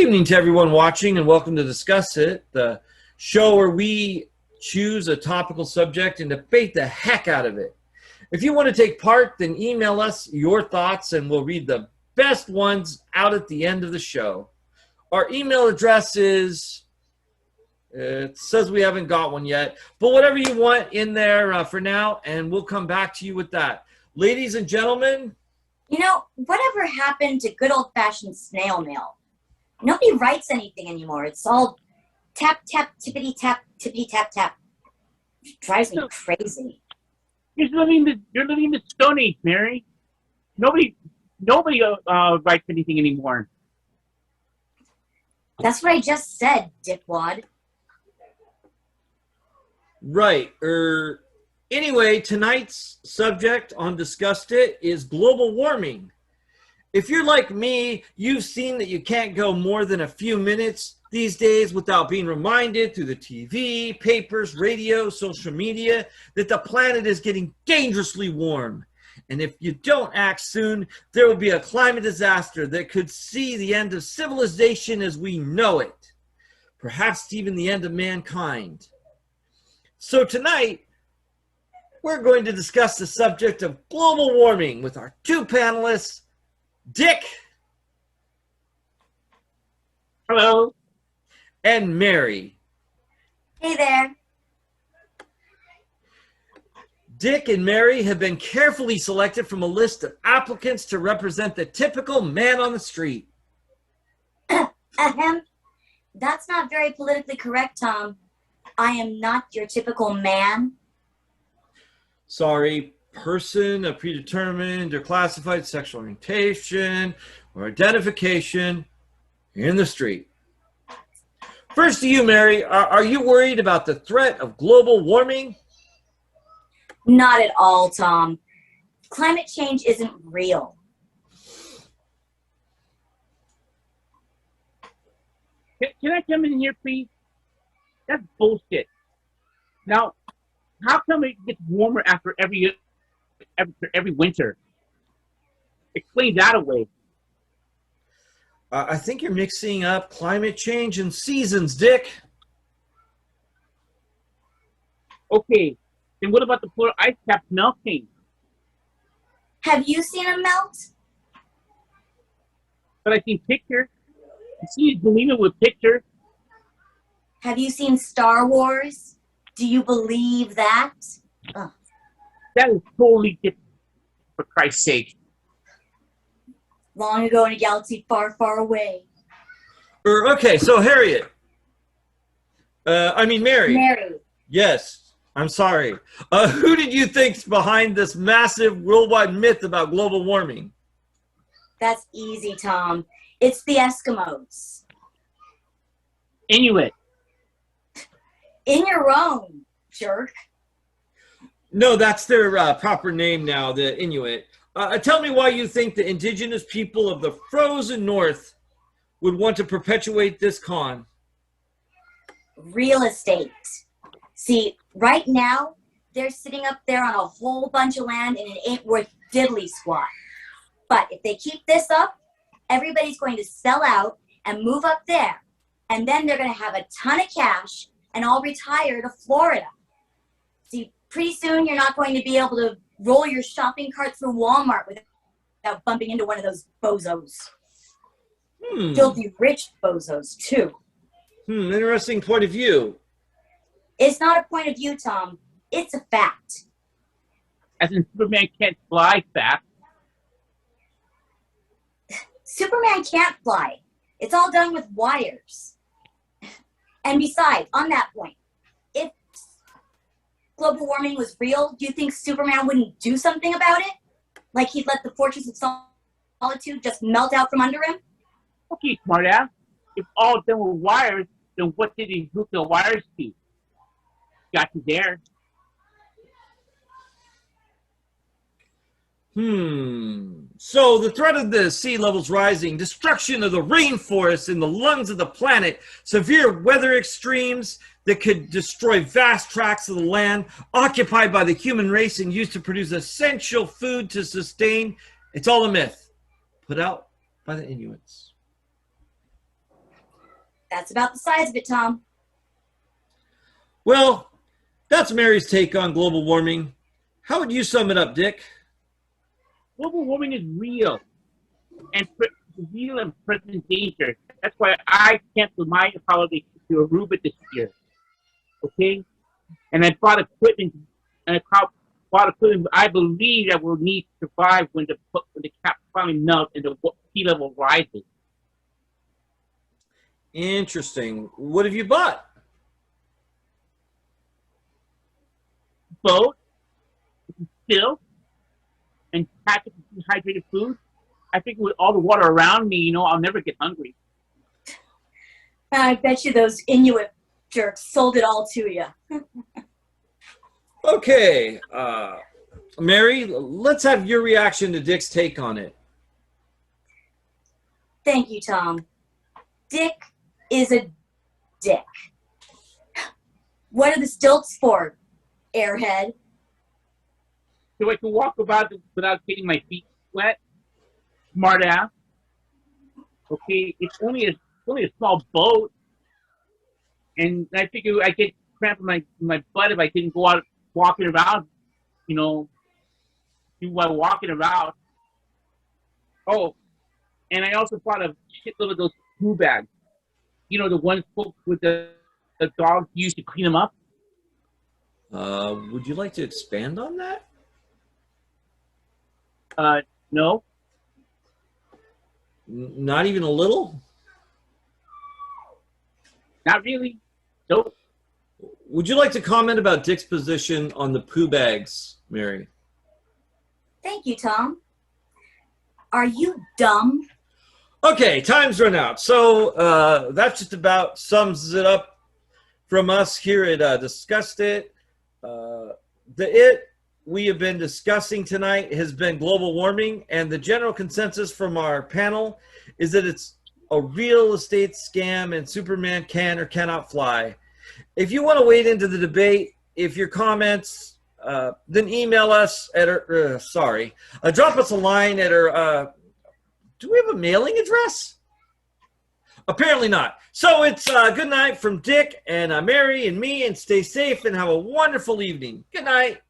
evening to everyone watching, and welcome to Discuss It, the show where we choose a topical subject and debate the heck out of it. If you want to take part, then email us your thoughts and we'll read the best ones out at the end of the show. Our email address is, it says we haven't got one yet, but whatever you want in there for now, and we'll come back to you with that. Ladies and gentlemen. You know, whatever happened to good old-fashioned snail mail? Nobody writes anything anymore. It's all tap, tap, tippity, tap, tippity, tap, tap. It drives me crazy. You're living in the Stone Age, Mary. Nobody writes anything anymore. That's what I just said, dickwad. Right. Anyway, tonight's subject on Discussed It is global warming. If you're like me, you've seen that you can't go more than a few minutes these days without being reminded through the TV, papers, radio, social media that the planet is getting dangerously warm. And if you don't act soon, there will be a climate disaster that could see the end of civilization as we know it. Perhaps even the end of mankind. So tonight, we're going to discuss the subject of global warming with our two panelists, Dick. Hello. And Mary. Hey there. Dick and Mary have been carefully selected from a list of applicants to represent the typical man on the street. Ahem. That's not very politically correct, Tom. I am not your typical man. Sorry, person of predetermined or classified sexual orientation or identification in the street. First to you, Mary, are you worried about the threat of global warming? Not at all, Tom. Climate change isn't real. Can I come in here, please? That's bullshit. Now, how come it gets warmer after every winter? Explain that away. I think you're mixing up climate change and seasons, Dick. Okay, then what about the polar ice caps melting? Have you seen them melt? But I've seen pictures. You see, believe it with pictures. Have you seen Star Wars? Do you believe that? Ugh. That is totally different, for Christ's sake. Long ago in a galaxy far, far away. Okay, so Harriet. Mary. Mary. Yes, I'm sorry. Who did you think's behind this massive worldwide myth about global warming? That's easy, Tom. It's the Eskimos. Inuit. In your own, jerk. No, that's their proper name now, the Inuit. Tell me why you think the indigenous people of the frozen north would want to perpetuate this con. Real estate. See, right now, they're sitting up there on a whole bunch of land and it ain't worth diddly squat. But if they keep this up, everybody's going to sell out and move up there. And then they're going to have a ton of cash and all retire to Florida. See, pretty soon you're not going to be able to roll your shopping cart through Walmart without bumping into one of those bozos. Filthy rich bozos, too. Interesting point of view. It's not a point of view, Tom. It's a fact. As in Superman can't fly fast. Superman can't fly. It's all done with wires. And besides, on that point, if global warming was real, do you think Superman wouldn't do something about it? Like he'd let the Fortress of Solitude just melt out from under him? Okay, smartass. If all done with wires, then what did he hook the wires to? Got you there. So the threat of the sea levels rising, destruction of the rainforests in the lungs of the planet, severe weather extremes that could destroy vast tracts of the land occupied by the human race and used to produce essential food to sustain, it's all a myth put out by the Inuits. That's about the size of it, Tom. Well, that's Mary's take on global warming. How would you sum it up, Dick? Global warming is real and present danger. That's why I canceled my holiday to Aruba this year. Okay, and I bought equipment, and I bought equipment I believe that will need to survive when the cap finally melts and the sea level rises. Interesting. What have you bought? Boat, still, and packaged dehydrated food. I think with all the water around me, you know, I'll never get hungry. I bet you those Inuit jerks sold it all to you. Okay, Mary, let's have your reaction to Dick's take on it. Thank you, Tom. Dick is a dick. What are the stilts for, airhead? So I can walk about without getting my feet wet. Smart ass. Okay, it's only a small boat, and I figure I get cramp in my butt if I didn't go out walking around, you know, while walking around. Oh, and I also bought a shitload of those poo bags. You know, the ones with the dogs use to clean them up. Would you like to expand on that? No. Not even a little? Not really. Nope. Would you like to comment about Dick's position on the poo bags, Mary? Thank you, Tom. Are you dumb? Okay, time's run out. So that just about sums it up from us here at Discussed It. We have been discussing tonight has been global warming, and the general consensus from our panel is that it's a real estate scam and Superman can or cannot fly. If you want to wade into the debate, if your comments, then email us at our, drop us a line at our, do we have a mailing address? Apparently not. So it's good night from Dick and Mary and me, and stay safe and have a wonderful evening. Good night.